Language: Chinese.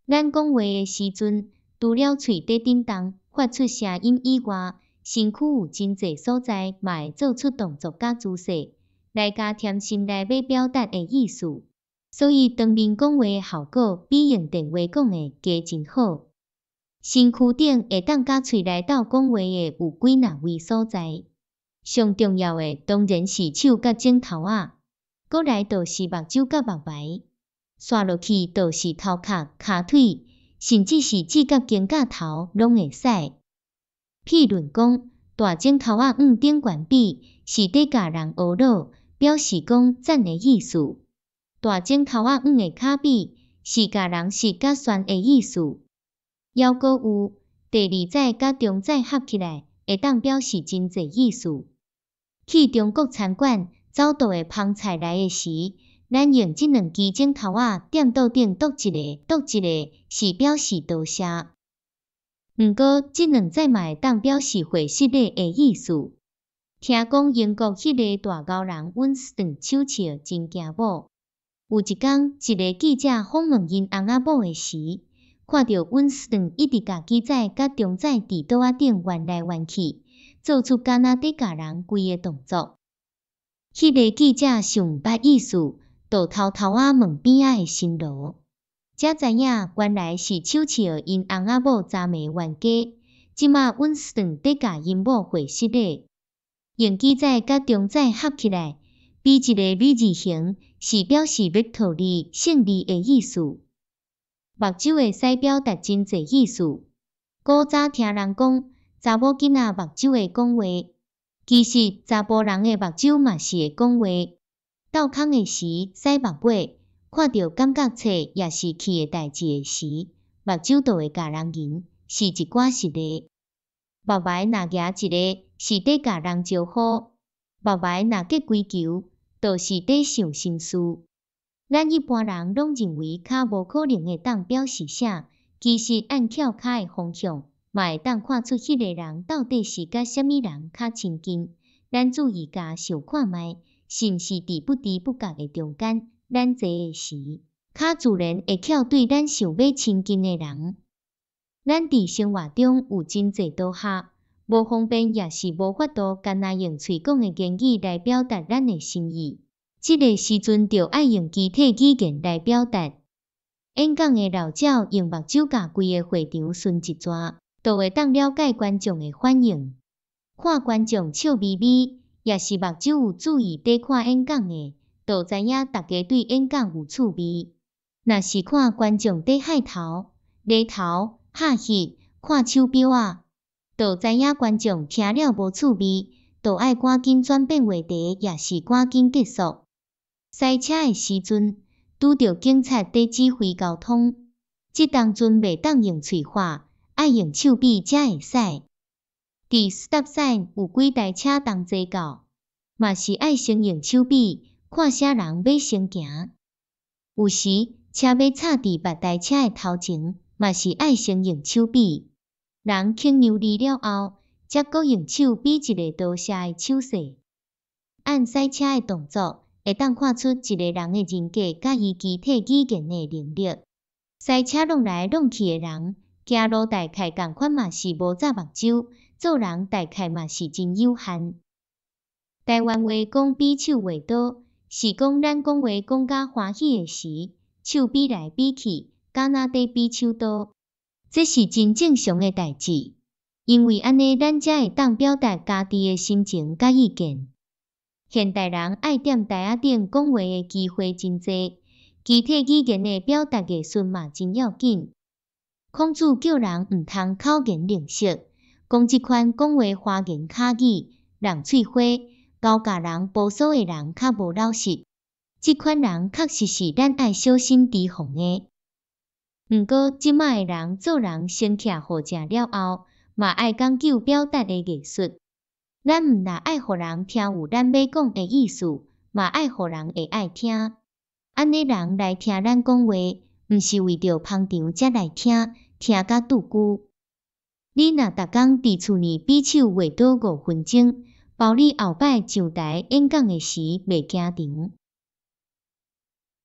咱讲话诶时阵，除了喙底震动发出声音以外，身躯有真侪所在嘛会做出动作甲姿势，来加添心内要表达诶意思。所以当面讲话诶效果比用电话讲诶加真好。身躯顶会当甲喙内斗讲话诶有几若位所在，上重要诶当然是手甲指头仔，搁来就是目睭甲目眉。刷落去就是头壳、骹腿，甚至是指甲肩胛头拢会使。譬如讲，大指头仔顶悬比是伫甲人懊恼，表示讲赞的意思；大指头仔的骹比是甲人是甲酸的意思。还阁有第二指甲中指合起来，会当表示真侪意思。去中国餐馆走倒的芳菜来的时，咱用即两支指头仔踮倒顶剁一个，是表示多谢。毋过，即两指嘛会当表示会失礼的意思。听讲英国迄个大高人温斯顿手笑真惊某。有一天，一个记者访问因翁仔某的时，看到温斯顿一直甲记指甲中指伫桌仔顶弯来弯去，做出敢若伫甲人跪的动作。迄个记者想毋捌意思，就偷偷问边仔的新罗，才知影原来是手笑因翁仔某昨暝冤家。即马温斯顿伫甲因某会失礼，用记指甲中指合起来，比一个 V 字形，是表示 victory 胜利的意思。目睭会使表达真侪意思。古早听人讲，查某囡仔目睭会讲话，其实查甫人的目睭嘛是会讲话。斗空的时洗目尾，看到感觉册也是气的代志的时，目睭就会甲人吟，是一寡实例。目眉若举一个，是伫甲人招呼；目眉若结规球，就是伫想心事。咱一般人拢认为骹无可能会当表示啥，其实按翘骹的方向，嘛会当看出迄个人到底是甲啥物人较亲近。咱注意甲想看觅，是毋是伫不知不觉的中间，咱坐的时，骹自然会翘对咱想要亲近的人。咱伫生活中有真侪倒下，无方便也是无法度，干那用喙讲的言语来表达咱的心意。这个时阵就爱用肢体语言来表达。演讲的老鸟用目睭甲规个会场顺一转，就会当了解观众的反应。看观众笑眯眯，也是目睭有注意伫看演讲的，就知影大家对演讲有趣味。若是看观众伫害头、犁头、哈气、看手表啊，就知影观众听了无趣味，就爱赶紧转变话题，也是赶紧结束。塞车的时阵，拄着警察伫指挥交通，即当阵袂当用喙话，爱用手臂才会使。伫 stop sign 有几台车同齐到，嘛是爱先用手臂，看啥人要先行。有时车要插伫别台车的头前，嘛是爱先用手臂。人牵牛离了后，才搁用手比一个多谢的手势。按塞车的动作，会当看出一个人的人格甲伊肢体语言的能力。塞车弄来弄去的人，行路大概共款嘛是无眨目睭，做人大概嘛是真有限。台湾话讲比手画刀，是讲咱讲话讲甲欢喜的时，手比来比去，敢若伫比手刀。这是真正常的代志，因为安尼咱才会当表达家己的心情甲意见。现代人爱踮台仔顶讲话的机会真侪，肢体语言的表达艺术嘛真要紧。孔子叫人毋通口言令色，讲即款讲话花言巧语、人喙花，交甲人无所的人较无老实。即款人确实是咱爱小心提防的。毋过，即卖的人做人先徛好食了后，嘛爱讲究表达的艺术。咱毋但爱互人听有咱要讲的意思，嘛爱互人会爱听。安尼人来听咱讲话，毋是为着捧场才来听，听甲拄久。你若逐工伫厝里比手画刀5分钟，保你后摆上台演讲的时袂惊场。